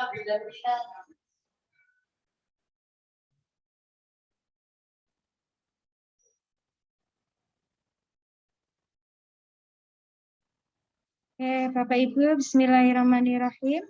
Oke, Bapak Ibu, bismillahirrahmanirrahim.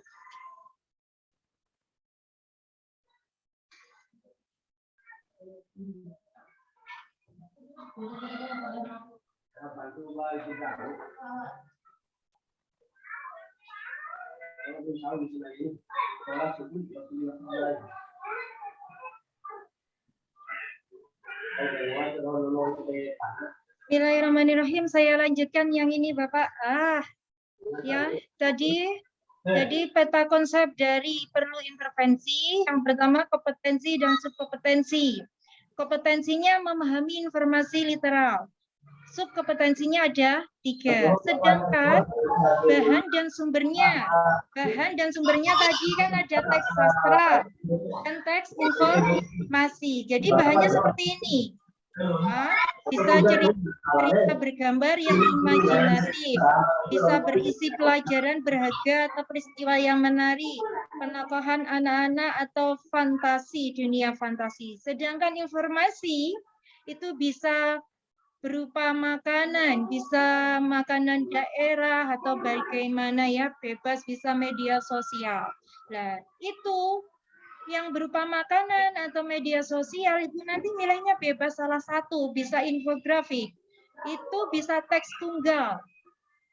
Bismillahirrahmanirrahim. Saya lanjutkan yang ini, Bapak. Ya, jadi peta konsep dari perlu intervensi. Yang pertama kompetensi dan subkompetensi. Kompetensinya memahami informasi literal. Subkompetensinya ada 3. Sedangkan bahan dan sumbernya tadi kan ada teks sastra dan teks informasi. Jadi bahannya seperti ini. Bisa cerita bergambar yang imajinatif, bisa berisi pelajaran berharga atau peristiwa yang menarik, penokohan anak-anak atau fantasi, dunia fantasi. Sedangkan informasi itu bisa berupa makanan, bisa makanan daerah atau bagaimana ya, bebas, bisa media sosial. Nah, itu yang berupa makanan atau media sosial itu nanti nilainya bebas salah satu, bisa infografik, itu bisa teks tunggal.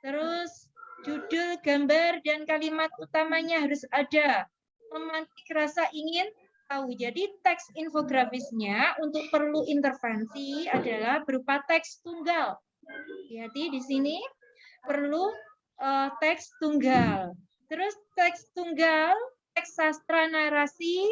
Terus judul, gambar, dan kalimat utamanya harus ada. Memantik rasa ingin tahu. Jadi teks infografisnya untuk perlu intervensi adalah berupa teks tunggal. Jadi di sini perlu teks tunggal. Terus teks tunggal, teks sastra narasi,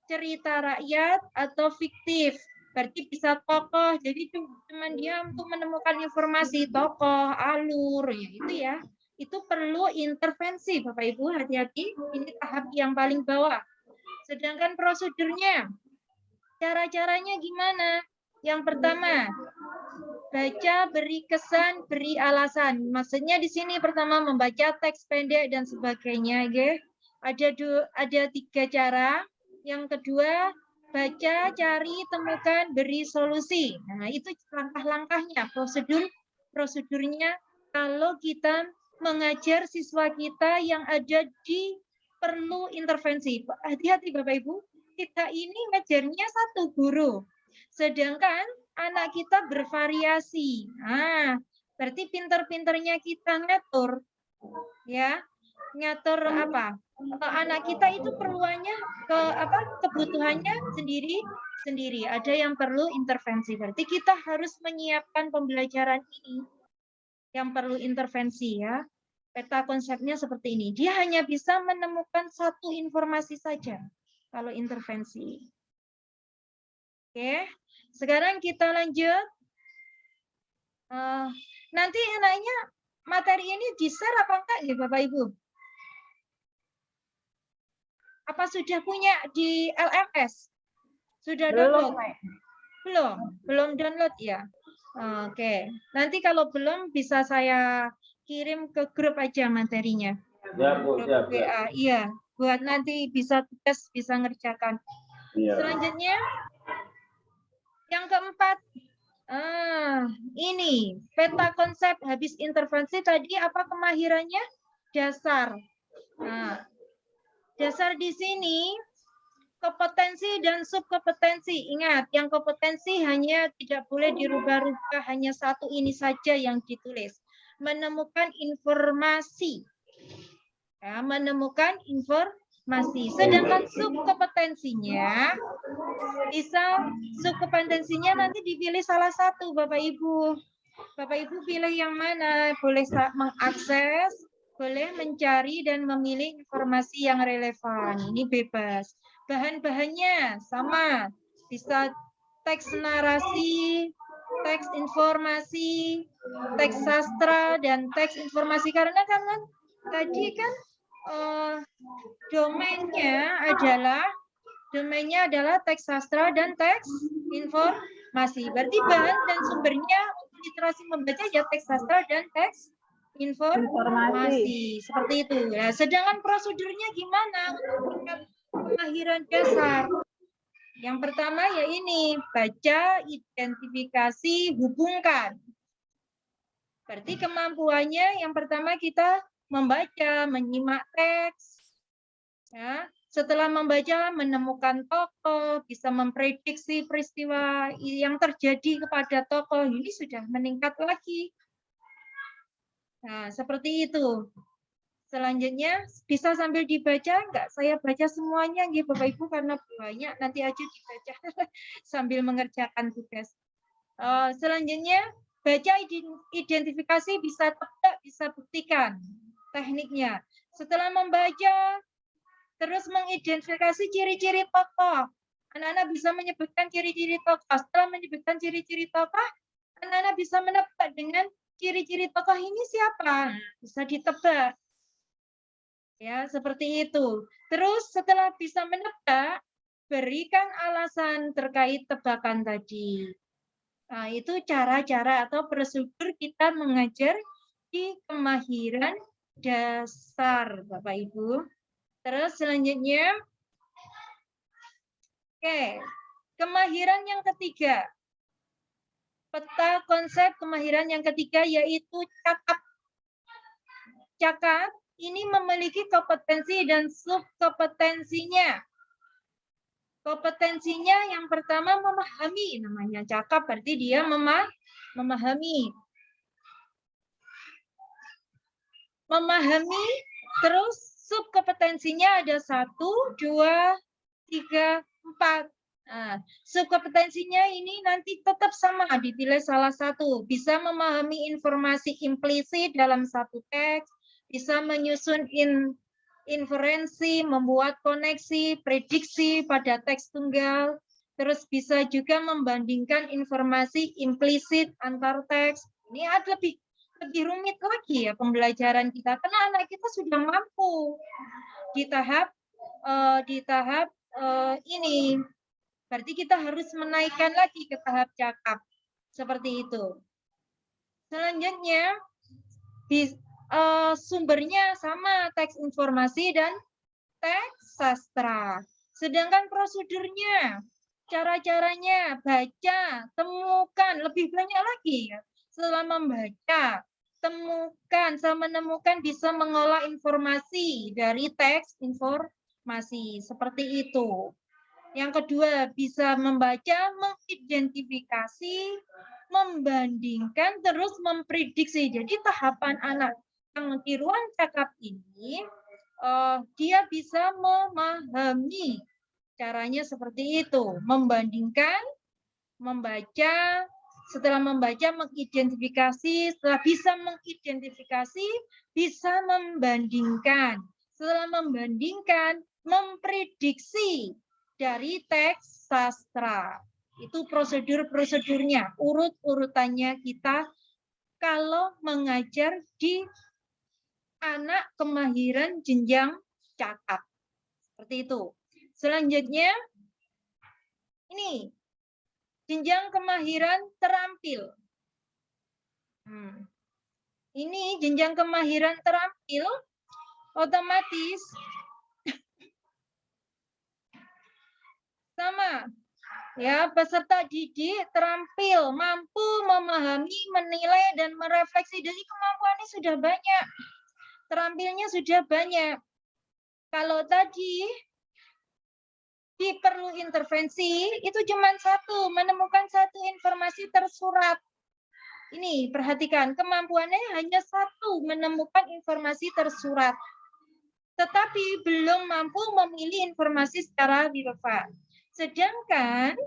cerita rakyat atau fiktif. Berarti bisa tokoh, jadi cuma dia untuk menemukan informasi tokoh, alur, ya itu ya. Itu perlu intervensi, Bapak Ibu, hati-hati. Ini tahap yang paling bawah. Sedangkan prosedurnya, cara-caranya gimana? Yang pertama, baca, beri kesan, beri alasan. Maksudnya di sini pertama membaca teks pendek dan sebagainya. Ya. Ada 3 cara. Yang kedua, baca, cari, temukan, beri solusi. Nah, itu langkah-langkahnya, prosedurnya kalau kita mengajar siswa kita yang ada di perlu intervensi. Hati-hati Bapak Ibu, kita ini ngajarnya satu guru. Sedangkan anak kita bervariasi. Berarti pinter-pinternya kita ngatur. Ya, ngatur apa? Anak kita itu perluannya kebutuhannya sendiri. Ada yang perlu intervensi. Berarti kita harus menyiapkan pembelajaran ini yang perlu intervensi ya. Peta konsepnya seperti ini. Dia hanya bisa menemukan satu informasi saja kalau intervensi. Oke, sekarang kita lanjut. Nanti enaknya materi ini di-share apa enggak ya Bapak Ibu? Apa sudah punya di LMS? Sudah download? Belum download ya? Oke, nanti kalau belum bisa saya kirim ke grup aja materinya. Ya, Bu, siap. Iya, buat nanti bisa tugas, bisa ngerjakan. Ya. Selanjutnya, yang keempat, ini peta konsep habis intervensi tadi apa kemahirannya? Dasar. Nah, dasar di sini kompetensi dan subkompetensi. Ingat, yang kompetensi hanya tidak boleh dirubah-rubah, hanya satu ini saja yang ditulis. Menemukan informasi. Ya, menemukan informasi. Sedangkan subkompetensinya subkompetensinya nanti dipilih salah satu, Bapak Ibu. Bapak Ibu pilih yang mana? Boleh mengakses, boleh mencari dan memilih informasi yang relevan. Ini bebas. Bahan-bahannya sama, bisa teks narasi, teks informasi, teks sastra, dan teks informasi. Karena kan tadi kan domainnya adalah teks sastra dan teks informasi. Berarti bahan dan sumbernya untuk literasi membaca ya teks sastra dan teks informasi. Seperti itu. Nah, sedangkan prosedurnya gimana untuk tingkat kemahiran dasar? Yang pertama ya ini, baca, identifikasi, hubungkan. Berarti kemampuannya yang pertama kita membaca, menyimak teks. Ya, setelah membaca, menemukan tokoh, bisa memprediksi peristiwa yang terjadi kepada tokoh, ini sudah meningkat lagi. Nah, seperti itu. Selanjutnya bisa sambil dibaca, enggak saya baca semuanya nggih Bapak Ibu karena banyak, nanti aja dibaca sambil mengerjakan tugas. Selanjutnya baca identifikasi, bisa tebak, bisa buktikan tekniknya. Setelah membaca, terus mengidentifikasi ciri-ciri tokoh. Anak-anak bisa menyebutkan ciri-ciri tokoh. Setelah menyebutkan ciri-ciri tokoh, anak-anak bisa menebak dengan ciri-ciri tokoh ini siapa. Bisa ditebak. Ya, seperti itu. Terus setelah bisa menebak, berikan alasan terkait tebakan tadi. Nah, itu cara-cara atau prosedur kita mengajar di kemahiran dasar, Bapak Ibu. Terus selanjutnya, oke, kemahiran yang ketiga. Peta konsep kemahiran yang ketiga yaitu cakap. Cakap ini memiliki kompetensi dan subkompetensinya. Kompetensinya yang pertama memahami, namanya cakap berarti dia memahami. Memahami, terus subkompetensinya ada 1, 2, 3, 4. Nah, subkompetensinya ini nanti tetap sama, dipilih salah satu. Bisa memahami informasi implisit dalam satu teks, bisa menyusun inferensi, membuat koneksi, prediksi pada teks tunggal, terus bisa juga membandingkan informasi implisit antar teks. Ini ada lebih rumit lagi ya pembelajaran kita, karena anak kita sudah mampu di tahap ini. Berarti kita harus menaikkan lagi ke tahap cakap. Seperti itu. Selanjutnya, sumbernya sama, teks informasi dan teks sastra. Sedangkan prosedurnya, cara-caranya, baca, temukan, lebih banyak lagi ya. Setelah membaca, temukan, sama menemukan, bisa mengolah informasi dari teks informasi. Seperti itu. Yang kedua, bisa membaca, mengidentifikasi, membandingkan, terus memprediksi. Jadi tahapan anak yang di ruang cakap ini, dia bisa memahami. Caranya seperti itu, membandingkan, membaca, setelah membaca, mengidentifikasi, setelah bisa mengidentifikasi, bisa membandingkan. Setelah membandingkan, memprediksi dari teks sastra. Itu prosedur-prosedurnya, urut-urutannya kita kalau mengajar di anak kemahiran jenjang cakap. Seperti itu. Selanjutnya, ini jenjang kemahiran terampil. Ini jenjang kemahiran terampil, otomatis sama. Ya, peserta didik terampil, mampu memahami, menilai, dan merefleksi. Jadi kemampuannya sudah banyak. Terampilnya sudah banyak. Kalau tadi perlu intervensi, itu cuma satu, menemukan satu informasi tersurat. Ini, perhatikan, kemampuannya hanya satu, menemukan informasi tersurat. Tetapi belum mampu memilih informasi secara relevan. Sedangkan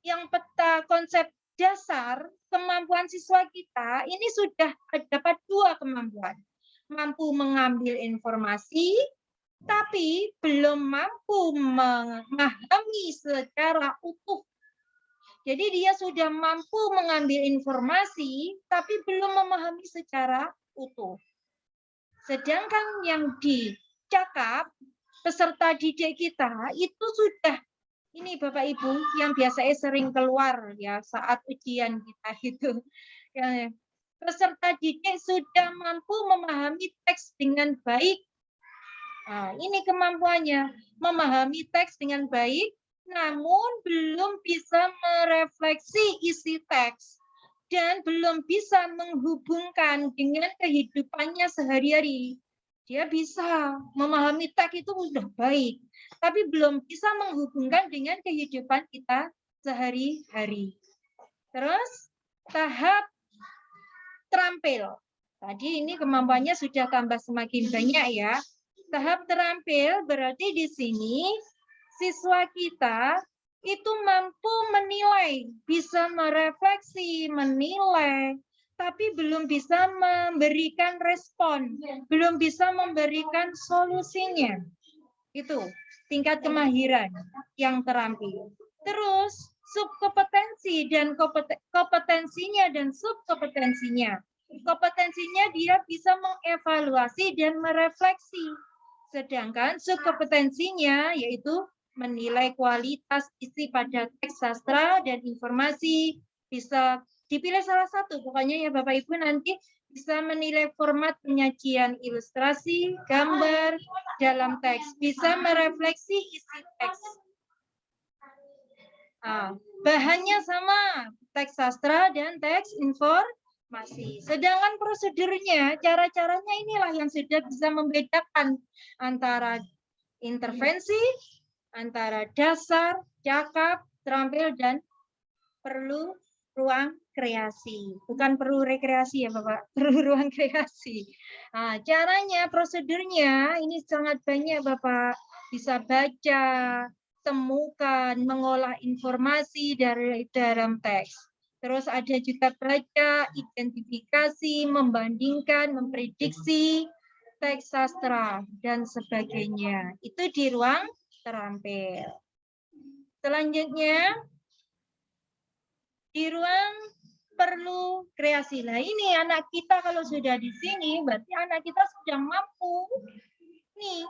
yang peta konsep dasar kemampuan siswa kita ini sudah dapat 2 kemampuan. Mampu mengambil informasi, tapi belum mampu memahami secara utuh. Jadi dia sudah mampu mengambil informasi, tapi belum memahami secara utuh. Sedangkan yang dicakap peserta didik kita itu sudah, ini Bapak Ibu yang biasanya sering keluar ya saat ujian kita itu. peserta didik sudah mampu memahami teks dengan baik. Nah, ini kemampuannya, memahami teks dengan baik, namun belum bisa merefleksi isi teks dan belum bisa menghubungkan dengan kehidupannya sehari-hari. Dia bisa memahami teks itu sudah baik, tapi belum bisa menghubungkan dengan kehidupan kita sehari-hari. Terus tahap terampil. Tadi ini kemampuannya sudah tambah semakin banyak ya. Tahap terampil berarti di sini siswa kita itu mampu menilai, bisa merefleksi, menilai, tapi belum bisa memberikan respon, belum bisa memberikan solusinya. Itu tingkat kemahiran yang terampil. Terus subkompetensi dan kompetensinya dan subkompetensinya. Kompetensinya dia bisa mengevaluasi dan merefleksi. Sedangkan subkompetensinya yaitu menilai kualitas isi pada teks sastra dan informasi. Bisa dipilih salah satu, pokoknya ya Bapak Ibu nanti bisa menilai format penyajian ilustrasi, gambar dalam teks, bisa merefleksi isi teks. Bahannya sama, teks sastra dan teks informasi. Sedangkan prosedurnya, cara-caranya inilah yang sudah bisa membedakan antara intervensi, antara dasar, cakap, terampil, dan perlu ruang kreasi. Bukan perlu rekreasi ya Bapak, perlu ruang kreasi. Nah, caranya, prosedurnya ini sangat banyak Bapak. Bisa baca, temukan, mengolah informasi dari dalam teks. Terus ada juga baca, identifikasi, membandingkan, memprediksi teks sastra, dan sebagainya. Itu di ruang terampil. Selanjutnya, di ruang perlu kreasi. Nah, ini anak kita kalau sudah di sini, berarti anak kita sudah mampu nih,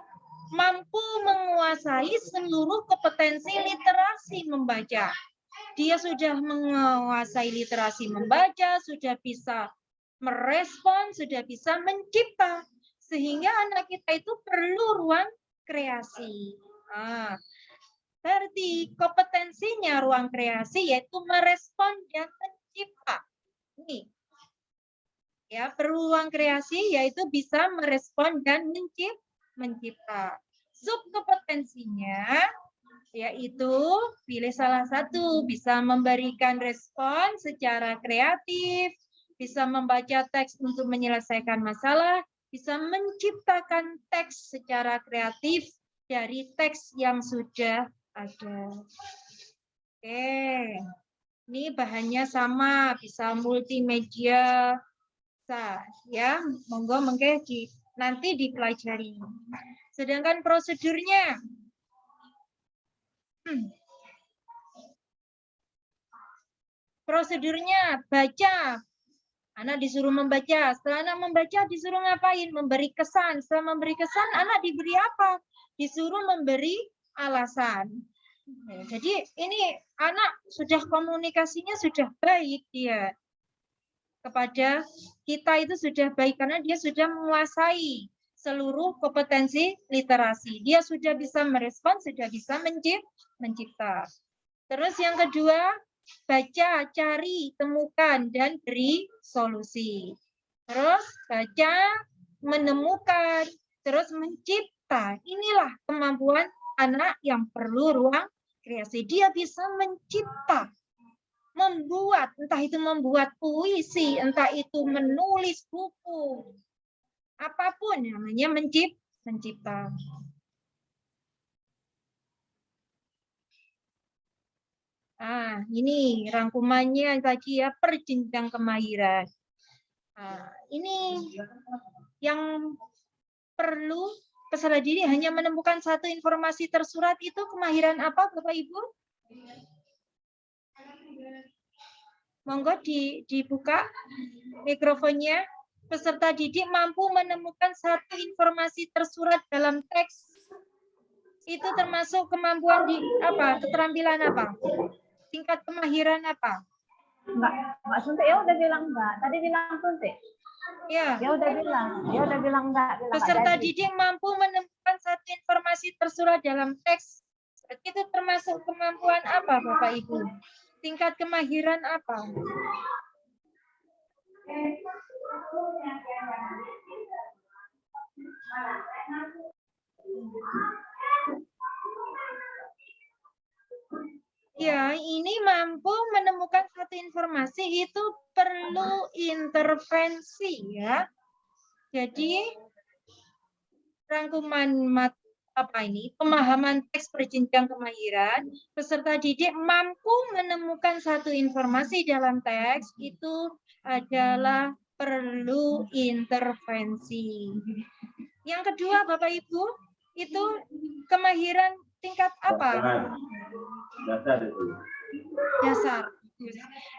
mampu menguasai seluruh kompetensi literasi membaca. Dia sudah menguasai literasi membaca, sudah bisa merespon, sudah bisa mencipta. Sehingga anak kita itu perlu ruang kreasi. Berarti kompetensinya ruang kreasi yaitu merespon dan mencipta. Ini ya, perlu ruang kreasi yaitu bisa merespon dan mencipta. Subkompetensinya yaitu pilih salah satu, bisa memberikan respon secara kreatif, bisa membaca teks untuk menyelesaikan masalah, bisa menciptakan teks secara kreatif dari teks yang sudah ada. Oke, ini bahannya sama, bisa multimedia, bisa ya, monggo nanti dipelajari. Sedangkan prosedurnya, prosedurnya baca, anak disuruh membaca. Setelah anak membaca disuruh ngapain? Memberi kesan. Setelah memberi kesan, anak diberi apa? Disuruh memberi alasan. Jadi ini anak sudah komunikasinya sudah baik dia. Kepada kita itu sudah baik karena dia sudah menguasai seluruh kompetensi literasi. Dia sudah bisa merespon, sudah bisa mencipta. Terus yang kedua, baca, cari, temukan, dan beri solusi. Terus baca, menemukan, terus mencipta. Inilah kemampuan anak yang perlu ruang kreasi. Dia bisa mencipta, membuat, entah itu membuat puisi, entah itu menulis buku, apapun namanya mencipta. Ini rangkumannya tadi ya, per jenjang kemahiran. Ini yang perlu peserta didik hanya menemukan satu informasi tersurat itu kemahiran apa Bapak Ibu? Monggo dibuka mikrofonnya. Peserta didik mampu menemukan satu informasi tersurat dalam teks. Itu termasuk kemampuan di apa? Keterampilan apa? Tingkat kemahiran apa? Enggak suntik, ya udah bilang enggak. Tadi bilang suntik. Ya. Dia udah bilang enggak. Peserta didik mampu menemukan satu informasi tersurat dalam teks. Itu termasuk kemampuan apa, Bapak Ibu? Tingkat kemahiran apa? Ya, ini mampu menemukan satu informasi itu perlu intervensi ya. Jadi rangkuman pemahaman teks berjenjang kemahiran, peserta didik mampu menemukan satu informasi dalam teks itu adalah perlu intervensi. Yang kedua, Bapak Ibu, itu kemahiran tingkat apa? Dasar itu. Dasar.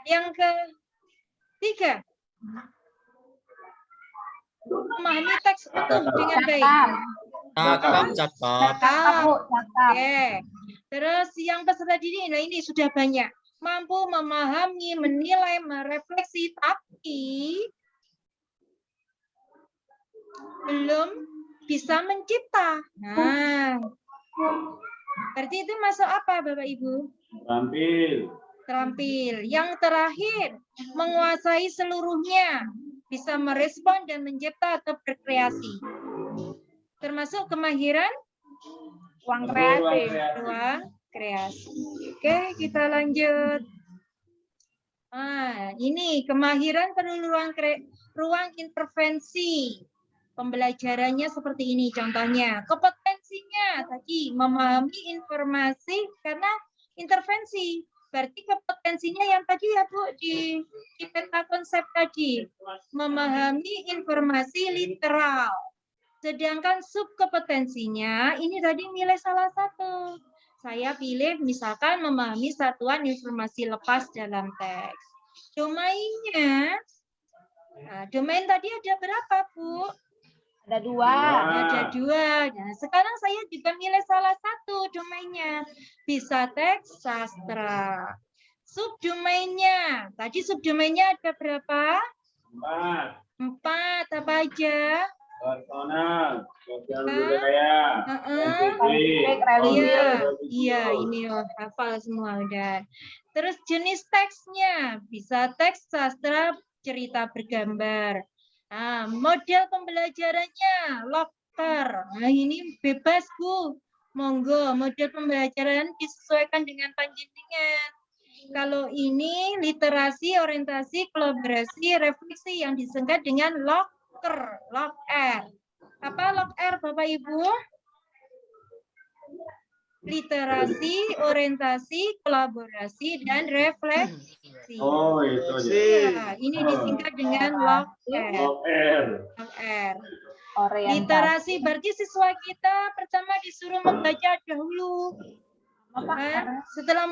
Yang ketiga, memahami teks utuh dengan baik. Cakap. Oke. Terus yang peserta didik, nah ini sudah banyak. Mampu memahami, menilai, merefleksi, tapi belum bisa mencipta. Nah, berarti itu masuk apa, Bapak Ibu? Terampil. Yang terakhir, menguasai seluruhnya. Bisa merespon dan mencipta atau berkreasi. Termasuk kemahiran Ruang kreatif. Ruang kreasi. Oke, kita lanjut. Nah, ini kemahiran perlu ruang intervensi. Pembelajarannya seperti ini contohnya. Kompetensinya tadi memahami informasi karena intervensi. Berarti kompetensinya yang tadi ya Bu di peta konsep tadi. Memahami informasi literal. Sedangkan subkompetensinya ini tadi nilai salah satu. Saya pilih misalkan memahami satuan informasi lepas dalam teks. Domainnya, nah, domain tadi ada berapa, Bu? Ada 2. Ada 2. Nah, sekarang saya juga milih salah satu domainnya. Bisa teks sastra. Subdomainnya, tadi subdomainnya ada berapa? 4. Apa aja? Personal, sosial budaya, Iya, ini hafal semua udah. Terus jenis teksnya bisa teks sastra, cerita bergambar. Nah, model pembelajarannya loker. Nah, ini bebas Bu, monggo model pembelajaran disesuaikan dengan panjenengan. Kalau ini literasi, orientasi, kolaborasi, refleksi yang disingkat dengan loker. Log-R. Apa log-R Bapak Ibu? Literasi, orientasi, kolaborasi, dan refleksi. Oh, itu aja. Ya, ini disingkat dengan log-R. Log-R. Literasi berarti siswa kita pertama disuruh membaca dahulu. Setelah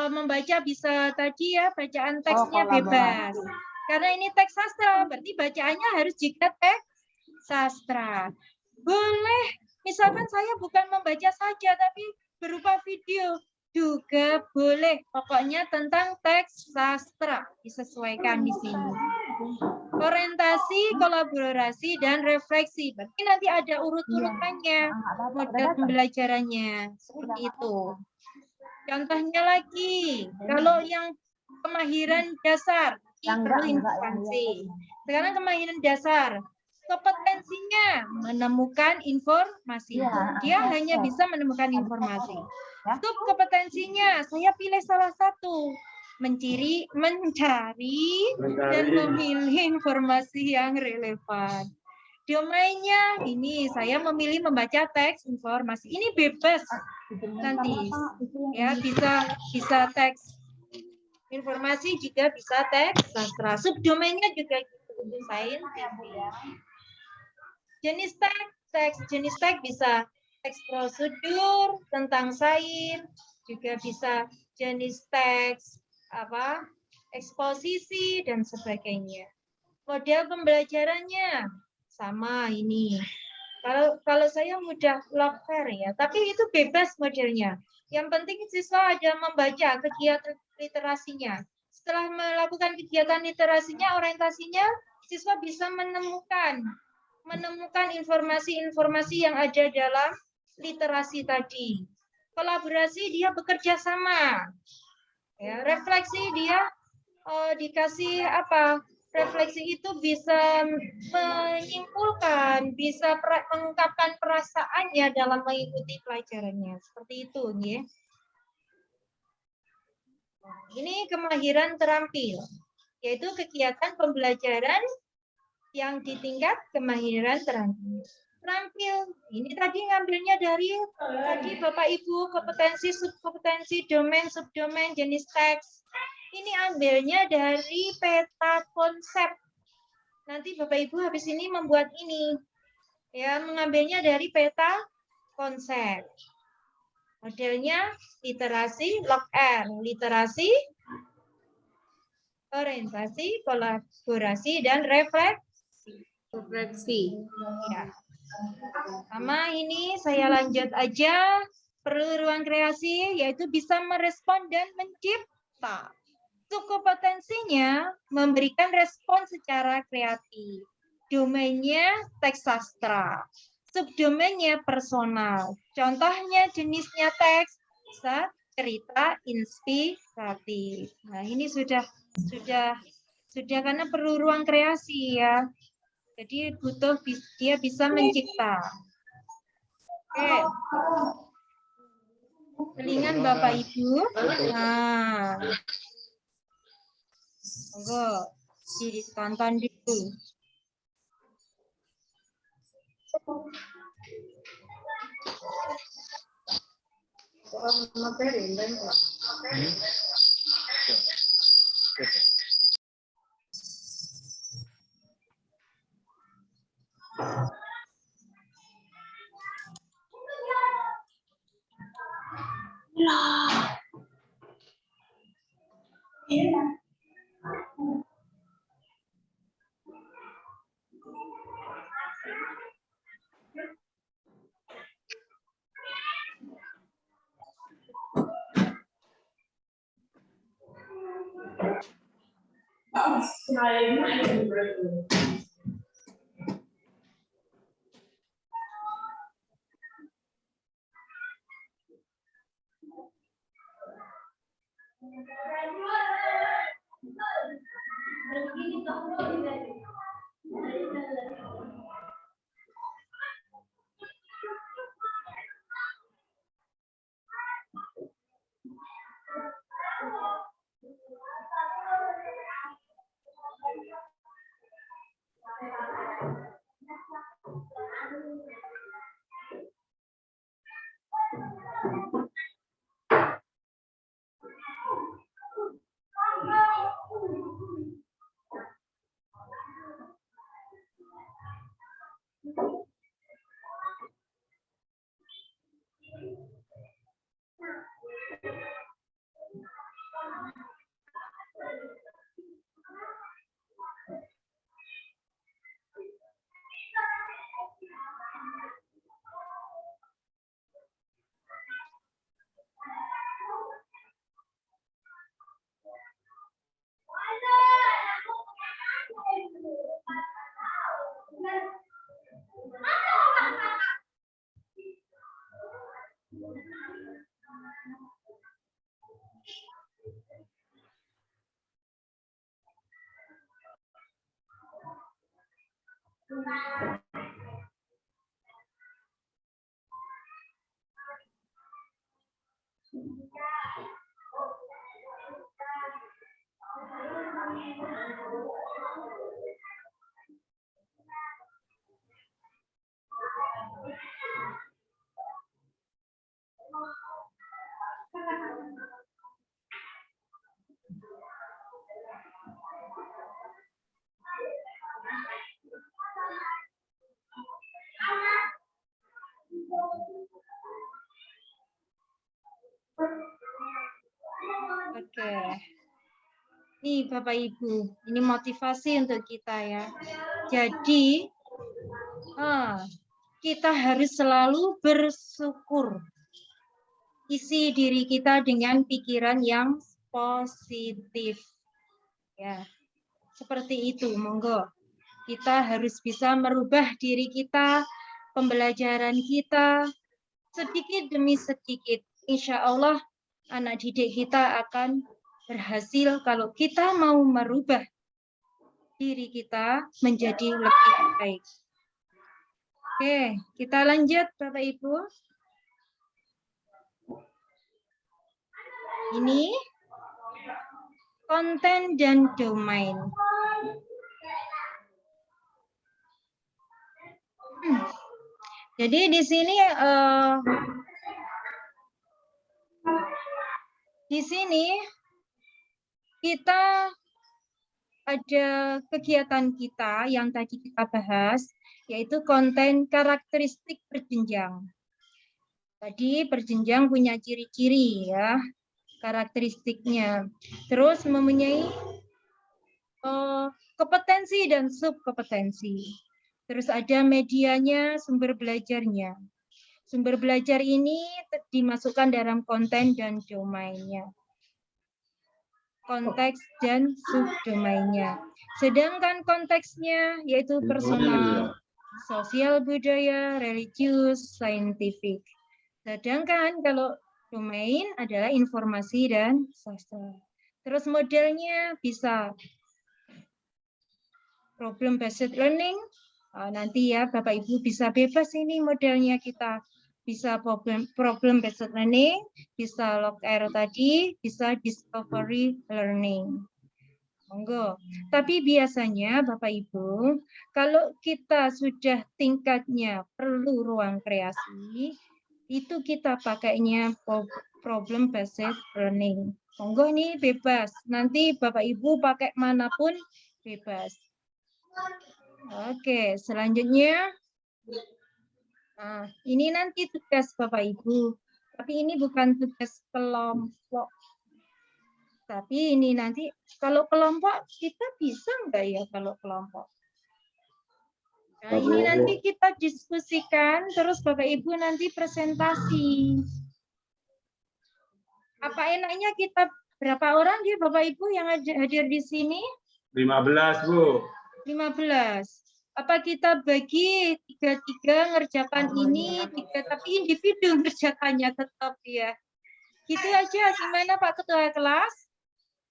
membaca bisa tadi ya bacaan teksnya bebas. Karena ini teks sastra, berarti bacaannya harus juga teks sastra. Boleh, misalkan saya bukan membaca saja, tapi berupa video juga boleh. Pokoknya tentang teks sastra disesuaikan di sini. Orientasi, kolaborasi, dan refleksi. Berarti nanti ada urut-urutannya, model pembelajarannya. Seperti itu. Contohnya lagi, kalau yang kemahiran dasar, perlu intervensi. Sekarang kemahiran dasar, kompetensinya menemukan informasi. Dia hanya bisa menemukan informasi. Subkompetensinya, saya pilih salah satu. Mencari dan memilih informasi yang relevan. Domainnya ini saya memilih membaca teks informasi. Ini bebas nanti ya bisa teks informasi juga bisa teks sastra. Subdomainnya juga gitu, saintifik. Jenis teks bisa teks prosedur tentang sains, juga bisa jenis teks eksposisi dan sebagainya. Model pembelajarannya sama ini. Kalau saya mudah loker ya, tapi itu bebas modelnya. Yang penting siswa ada membaca kegiatan literasinya. setelah melakukan kegiatan literasinya, orientasinya, siswa bisa menemukan informasi-informasi yang ada dalam literasi tadi. Kolaborasi dia bekerja sama. Ya, refleksi dia dikasih apa? Refleksi itu bisa menyimpulkan, bisa mengungkapkan perasaannya dalam mengikuti pelajarannya. Seperti itu, ya. Ini kemahiran terampil, yaitu kegiatan pembelajaran yang di tingkat kemahiran terampil. Terampil, ini tadi ngambilnya dari tadi Bapak Ibu, kompetensi, subkompetensi, domain, subdomain, jenis teks. Ini ambilnya dari peta konsep. Nanti Bapak Ibu habis ini membuat ini. Ya, mengambilnya dari peta konsep. Modelnya literasi, log R, literasi, orientasi, kolaborasi, dan refleksi. Ya. Sama ini saya lanjut aja. Perlu ruang kreasi, yaitu bisa merespon dan mencipta. Subkompetensinya memberikan respon secara kreatif. Domainnya teks sastra. Subdomainnya personal. Contohnya jenisnya teks, bisa cerita inspiratif. Nah, ini sudah karena perlu ruang kreasi ya. Jadi butuh dia bisa mencipta. Oke. Telingan Bapak Ibu. Nah. Monggo ditonton dulu. Oke. Nih Bapak Ibu, ini motivasi untuk kita ya. Jadi kita harus selalu bersyukur. Isi diri kita dengan pikiran yang positif. Ya, seperti itu. Monggo. Kita harus bisa merubah diri kita, pembelajaran kita, sedikit demi sedikit. Insya Allah anak didik kita akan berhasil kalau kita mau merubah diri kita menjadi lebih baik. Oke, kita lanjut Bapak Ibu. Ini konten dan domain. Jadi di sini kita ada kegiatan kita yang tadi kita bahas, yaitu konten karakteristik berjenjang. Tadi berjenjang punya ciri-ciri ya, karakteristiknya. Terus mempunyai kompetensi dan subkompetensi. Terus ada medianya, sumber belajarnya. Sumber belajar ini dimasukkan dalam konten dan domainnya. Konteks dan subdomainnya. Sedangkan konteksnya yaitu personal, sosial budaya, religius, saintifik. Sedangkan kalau domain adalah informasi dan sastra. Terus modelnya bisa problem based learning. Nanti ya Bapak Ibu bisa bebas ini modelnya kita. Bisa problem based learning, bisa log R tadi, bisa discovery learning. Monggo. Tapi biasanya Bapak Ibu, kalau kita sudah tingkatnya perlu ruang kreasi, itu kita pakainya problem based learning. Monggo nih bebas. Nanti Bapak Ibu pakai manapun bebas. Oke, selanjutnya. Nah, ini nanti tugas Bapak Ibu. Tapi ini bukan tugas kelompok. Tapi ini nanti kalau kelompok kita bisa enggak ya kalau kelompok? Nah, ini nanti kita diskusikan, terus Bapak Ibu nanti presentasi. Apa enaknya kita berapa orang dia Bapak Ibu yang hadir di sini? 15, Bu. 15. Apa kita bagi 3-3 ngerjakan ini, 3 tapi individu ngerjakannya tetap ya. Gitu aja, gimana Pak Ketua kelas?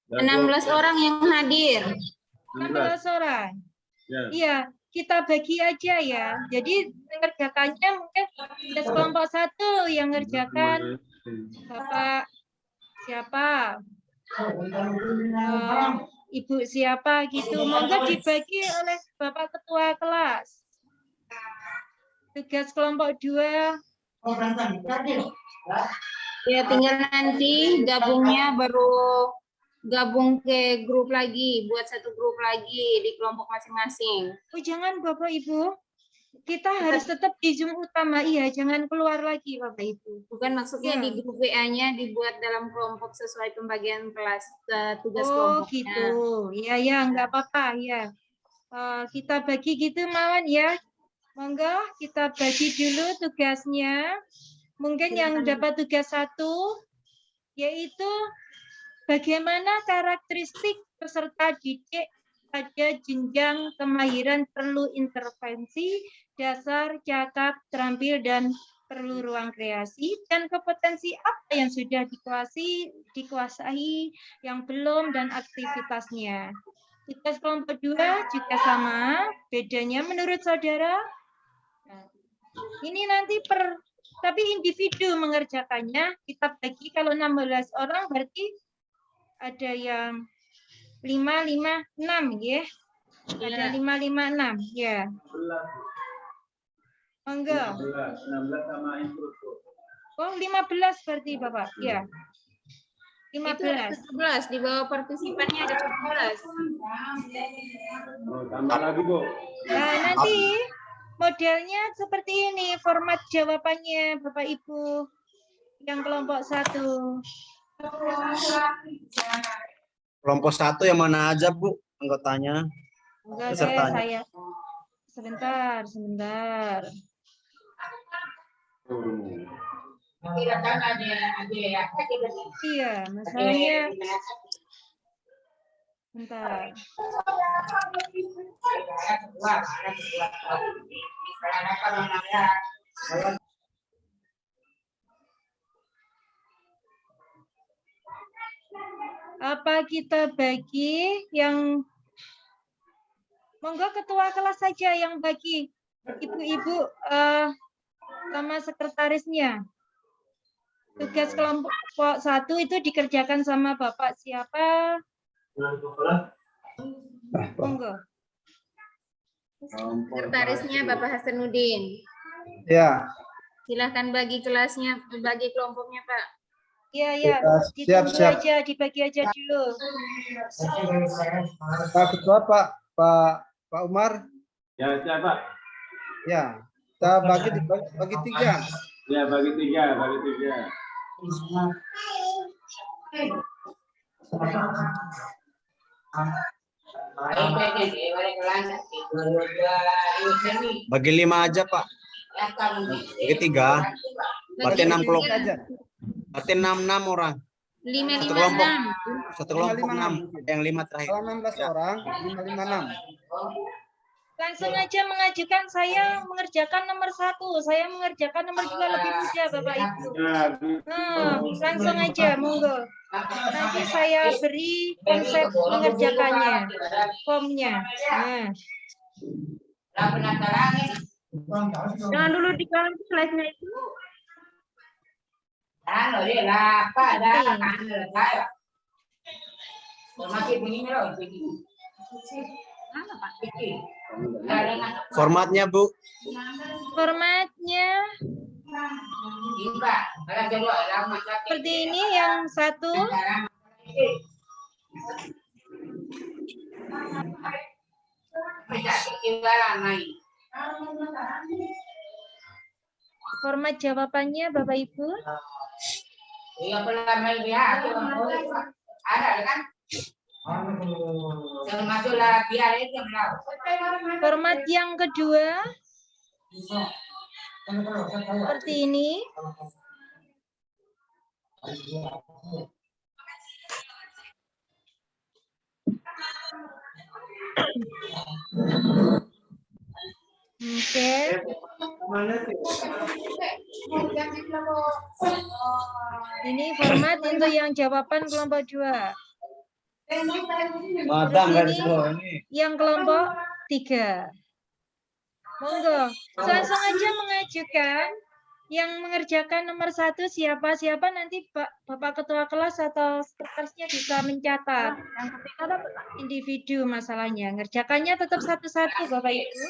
16 orang yang hadir. 16 orang. Ya. Iya, kita bagi aja ya. Jadi mengerjakannya mungkin tugas kelompok 1 yang ngerjakan Bapak siapa? Ibu siapa gitu. Monggo dibagi oleh Bapak Ketua kelas. Tugas kelompok 2. Ya tinggal nanti gabungnya baru gabung ke grup lagi, buat satu grup lagi di kelompok masing-masing. Oh jangan Bapak Ibu. Kita harus tetap di Zoom utama, iya, jangan keluar lagi Bapak Ibu. Bukan maksudnya Ya. di grup WA-nya dibuat dalam kelompok sesuai pembagian kelas tugas Oh kelompoknya. gitu, ya ya nggak apa-apa ya. Kita bagi gitu Mawan ya. Monggo kita bagi dulu tugasnya. Mungkin yang dapat tugas 1 yaitu bagaimana karakteristik peserta didik pada jenjang kemahiran perlu intervensi, dasar, cakap, terampil, dan perlu ruang kreasi, dan kompetensi apa yang sudah dikuasai, yang belum, dan aktivitasnya. Tugas kelompok 2 juga sama, bedanya menurut saudara. Nah, ini nanti tapi individu mengerjakannya, kita bagi kalau 16 orang berarti ada yang 556 ya. Ada 556 ya. Monggo. 16 sama instruktur. Oh, 15 berarti Bapak. Ya. Itu 17, di bawah partisipannya ada 17. Oh, tambah lagi, Bu. Nah, nanti modelnya seperti ini, format jawabannya Bapak Ibu. Yang kelompok 1. Kelompok 1 yang mana aja, Bu, anggotanya? Enggak, Pesertanya. saya. Sebentar. Iya, masalahnya Bentar. Apa kita bagi yang monggo ketua kelas saja yang bagi, ibu-ibu sama sekretarisnya. Tugas kelompok 1 itu dikerjakan sama Bapak siapa? Monggo. Sekretarisnya Bapak Hasanuddin. Ya, Silahkan bagi kelasnya, bagi kelompoknya, Pak. Iya, ya. siap, Ditunggu siap. aja, dibagi aja dulu. Pak Ketua, Pak Umar. Ya, siapa? Ya, kita bagi 3. Ya, bagi 3, bagi 3. Bagi 5 aja, Pak. Bagi 3. Berarti 6 kelompok. Berarti 6 orang. 5, Satu 5, kelompok. 6. Satu kelompok 6. Yang 5 terakhir. Kalau 16 orang, 556. Langsung aja mengajukan, saya mengerjakan nomor 1, saya mengerjakan nomor 2 lebih mudah Bapak Ibu. Ya, Nah, langsung aja, monggo. Nanti saya beri konsep mengerjakannya, formnya. Nah, Jangan dulu di kolom slide-nya itu. Formatnya, Bu. formatnya seperti ini, yang 1. Format jawabannya Bapak Ibu. Format yang kedua seperti ini. Oke. Ini format untuk yang jawaban kelompok 2. Madang Terus ini. Yang kelompok 3. Monggo, langsung aja mengajukan. Yang mengerjakan nomor 1 siapa nanti Bapak Ketua kelas atau sekretarisnya bisa mencatat. Yang ketiga individu masalahnya. Ngerjakannya tetap satu-satu Bapak Ibu.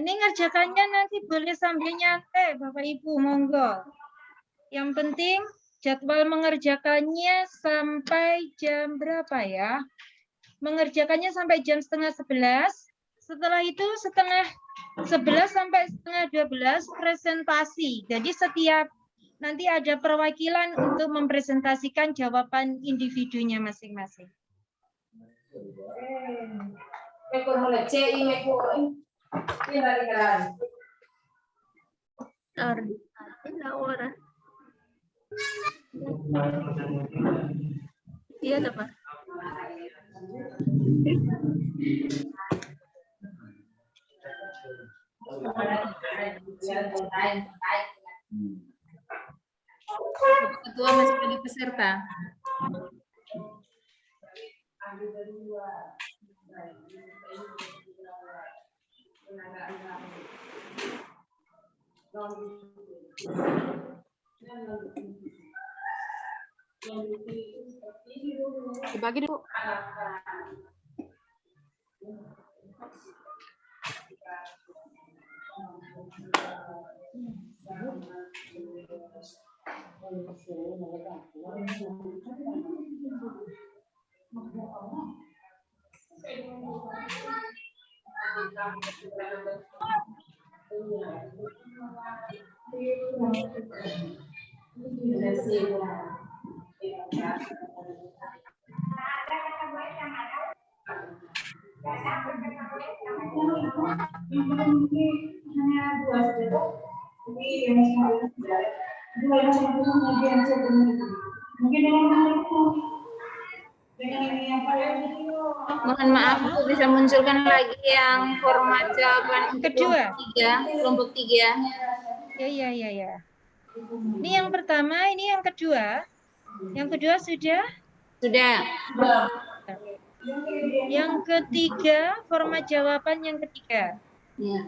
Ini ngerjakannya nanti boleh sambil nyantai Bapak Ibu, monggo. Yang penting jadwal mengerjakannya sampai jam berapa ya? Mengerjakannya sampai jam 10:30. Setelah itu setengah 11 sampai setengah 12 presentasi. Jadi setiap nanti ada perwakilan untuk mempresentasikan jawaban individunya masing-masing. Iya, Pak. Ketua masih ada peserta. Dibagi dulu. Mohon maaf, Bu, bisa munculkan lagi yang format jawaban untuk Kedua. kelompok 3. Ya. Ini yang pertama, ini yang kedua. Yang kedua sudah. Sudah. Yang ketiga, format jawaban yang ketiga. Ya.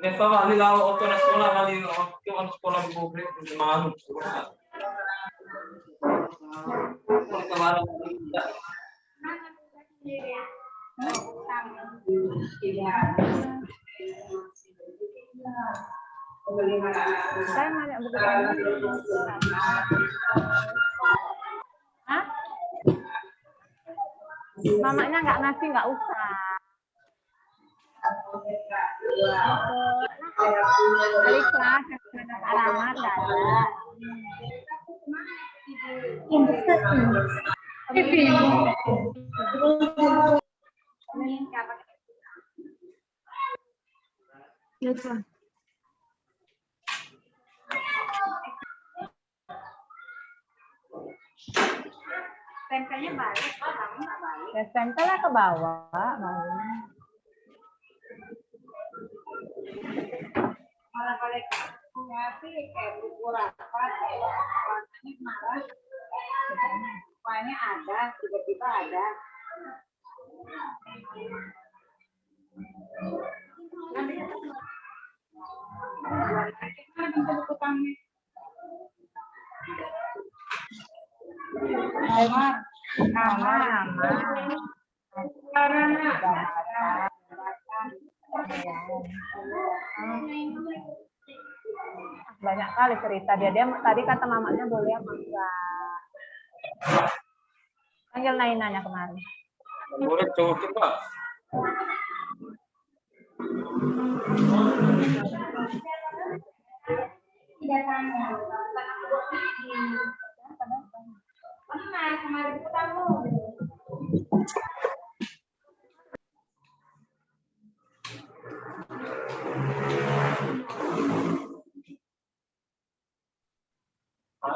Nesta kali kalau auto na sekolah kali yung sekolah di Bogor itu malu. Mamanya nggak ngasih, nggak usah. Kali kelas alamat nggak ada. Tempelnya balik, ya tempelnya ke bawah. Malah balik ngasih kayak buku rapat, warnanya marah. Rupanya ada, tiba-tiba ada. Banyak kali cerita dia tadi kata mamanya boleh apa enggak. Panggil Nainanya kemarin. Boleh coba.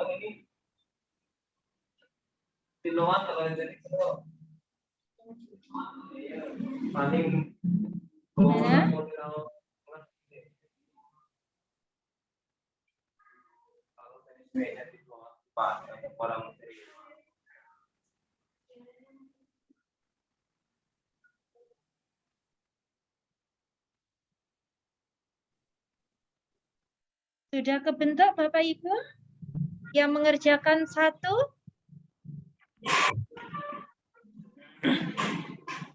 Ini Siluan kalau jadi itu paling Sudah kebentuk Bapak Ibu yang mengerjakan 1?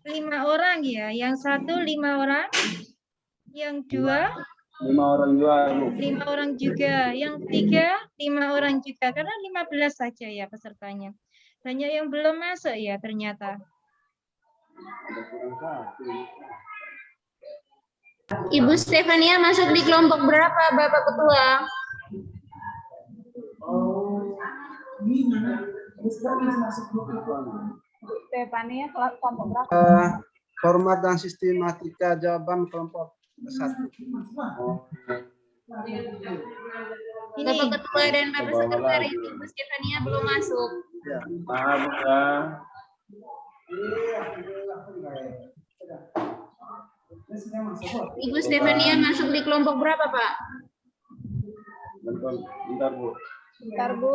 5 orang ya, yang 1 5 orang, yang 2 5 orang juga, Bu. 5 orang juga, yang ketiga 5 orang juga, karena 15 saja ya pesertanya. Banyak yang belum masuk ya ternyata. Ibu Stefania masuk di kelompok berapa, Bapak Ketua? Stefania kelompok berapa? Format dan sistematika jawaban kelompok 1. Ini Bapak Ketua dan Bapak Sekretaris, Ibu Stefania belum masuk. Ya. Maaf, ya. Ibu Stefania masuk di kelompok berapa, Pak? Bentar, Bu. Bentar, Bu.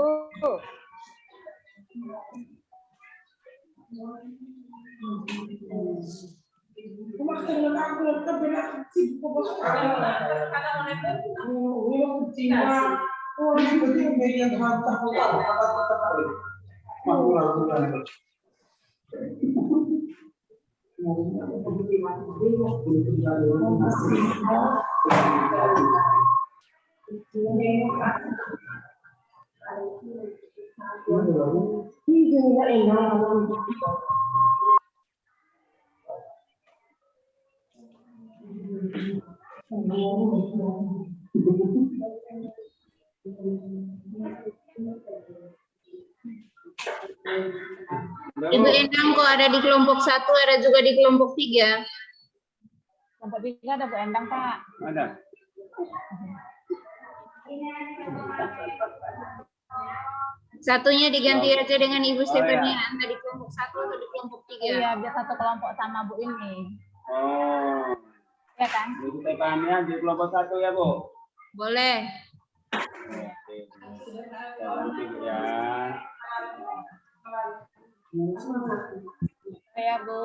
Ibu Endang kok ada di kelompok 1, ada juga di kelompok 3. Kelompok 3 ada Bu Endang, Pak. Ada. Satunya diganti aja dengan Ibu Stefania, entah di kelompok 1 atau di kelompok 3. Iya, biar satu kelompok sama Bu ini. Oh. Ya kan? Ibu Stefania di kelompok 1 ya, Bu? Boleh. Oke. Nanti ya. Ya, Bu.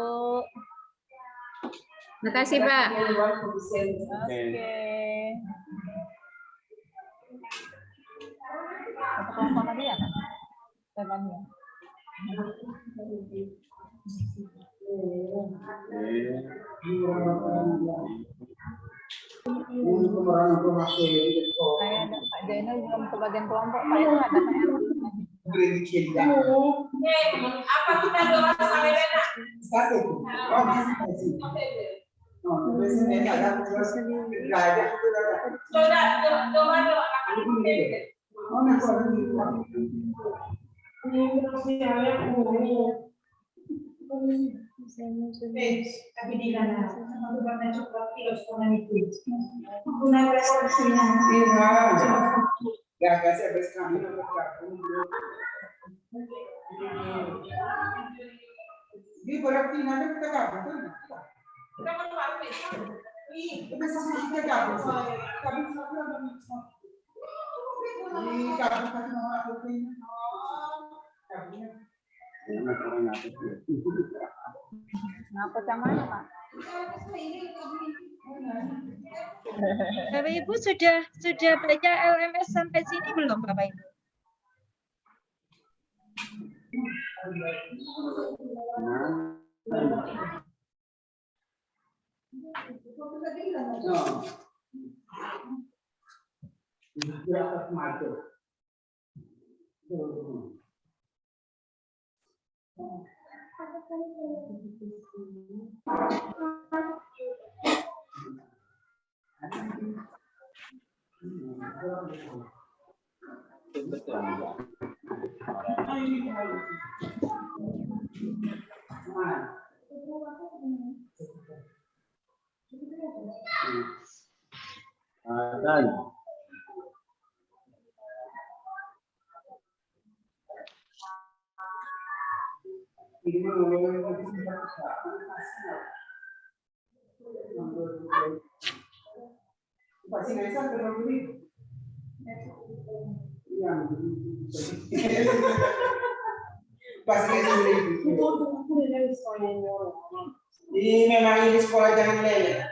Makasih, Pak. Oke. Satu kelompok tadi ya, Kak? Stefania. Saya ada Pak Jainal belum ke bagian kelompok, Pak itu ada saya. Apa kita doa sampai enak? Ngapus yang mana, Pak? Bapak Ibu sudah baca LMS sampai sini belum, Bapak Ibu? Ini memang ini sekolah jangan lele.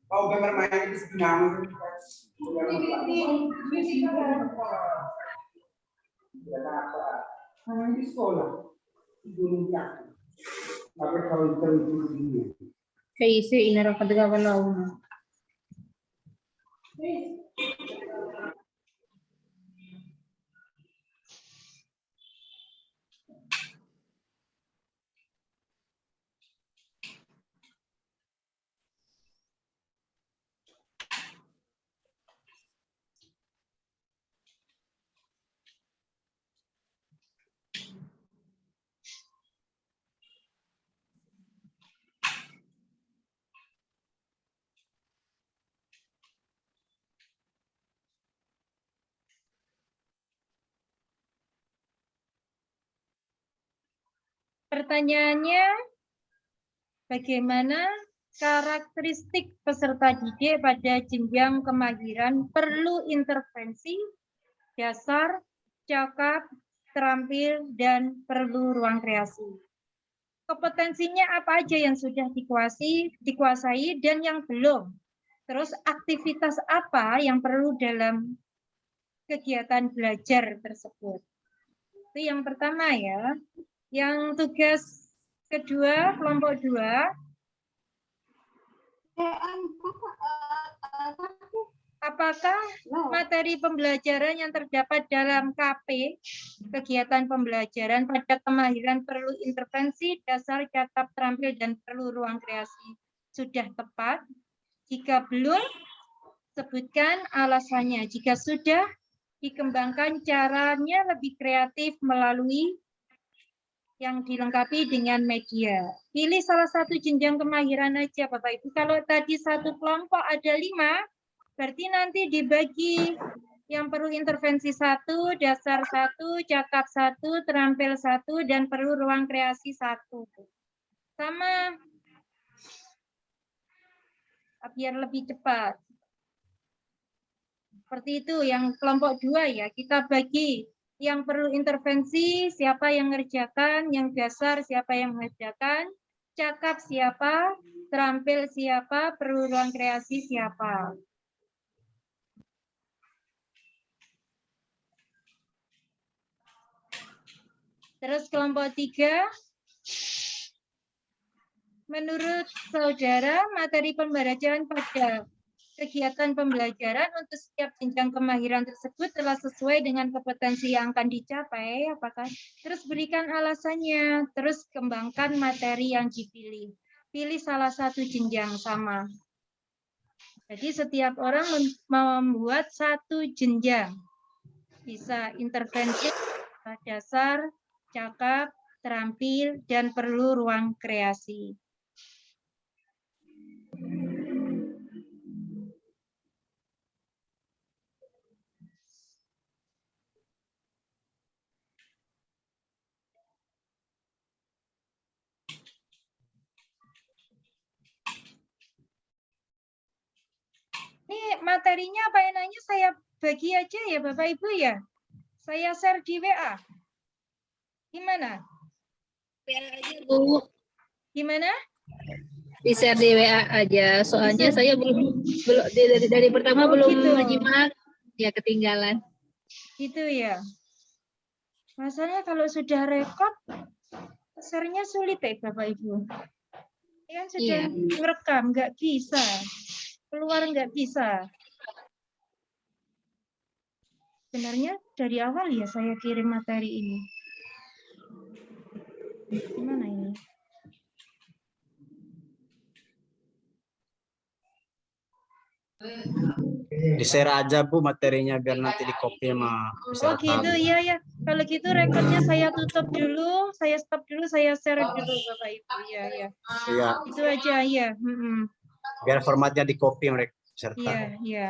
Kau bermain di sini. Di sekolah. Kayak isi ini rapat gagal lawan. Pertanyaannya, bagaimana karakteristik peserta didik pada jenjang kemahiran perlu intervensi, dasar, cakap, terampil, dan perlu ruang kreasi. Kompetensinya apa aja yang sudah dikuasai dan yang belum. Terus aktivitas apa yang perlu dalam kegiatan belajar tersebut. Itu yang pertama ya. Yang tugas kedua, kelompok 2. Apakah materi pembelajaran yang terdapat dalam KP, kegiatan pembelajaran pada kemahiran perlu intervensi, dasar, cakap, terampil, dan perlu ruang kreasi sudah tepat? Jika belum, sebutkan alasannya. Jika sudah, dikembangkan caranya lebih kreatif melalui yang dilengkapi dengan media. Pilih salah satu jenjang kemahiran aja Bapak Ibu. Kalau tadi satu kelompok ada 5, berarti nanti dibagi yang perlu intervensi 1, dasar 1, cakap 1, terampil 1, dan perlu ruang kreasi 1. Sama, biar lebih cepat. Seperti itu, yang kelompok 2 ya, kita bagi. Yang perlu intervensi, siapa yang mengerjakan, yang dasar, siapa yang mengerjakan, cakap siapa, terampil siapa, perlu ruang kreasi siapa. Terus kelompok 3, menurut saudara, materi pembelajaran pada kegiatan pembelajaran untuk setiap jenjang kemahiran tersebut telah sesuai dengan kompetensi yang akan dicapai, apakah? Terus berikan alasannya, terus kembangkan materi yang dipilih. Pilih salah satu jenjang sama. Jadi setiap orang membuat satu jenjang. Bisa intervensi, dasar, cakap, terampil, dan perlu ruang kreasi. Ini materinya apa enaknya saya bagi aja ya Bapak Ibu ya. Saya share di WA. Gimana? WA aja, Bu. Gimana? Di-share di WA aja. Soalnya Di-share. saya belum dari pertama belum gitu. menyimak, ya ketinggalan. Gitu ya. Masalahnya kalau sudah rekod, share-nya sulit ya Bapak Ibu. Ini kan sudah merekam, nggak bisa. Keluar nggak bisa. Sebenarnya dari awal ya saya kirim materi ini. Gimana ini? Di-share aja Bu materinya biar nanti di-copy sama Oh gitu, iya ya. Kalau gitu rekodnya saya tutup dulu, saya stop dulu, saya share dulu Bapak Ibu. Iya, ya. Iya. Itu aja ya. Biar formatnya di-copy mereka serta. Iya, iya.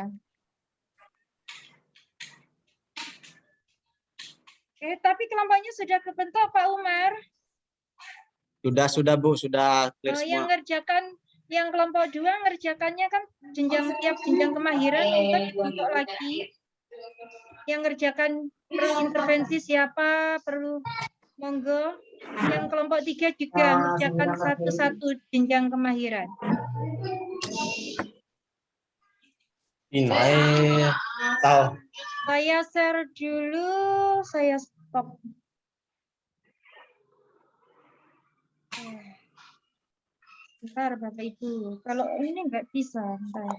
Tapi kelompoknya sudah kebentuk Pak Umar? Sudah Bu, sudah clear semua. Yang ngerjakan, yang kelompok 2 ngerjakannya kan tiap jenjang kemahiran untuk dibentuk lagi. Yang ngerjakan perlu intervensi siapa, perlu monggo. Yang kelompok 3 juga ngerjakan satu-satu jenjang kemahiran. Ini tahu. Saya share dulu, saya stop. Bentar Bapak Ibu, kalau ini nggak bisa. Bentar.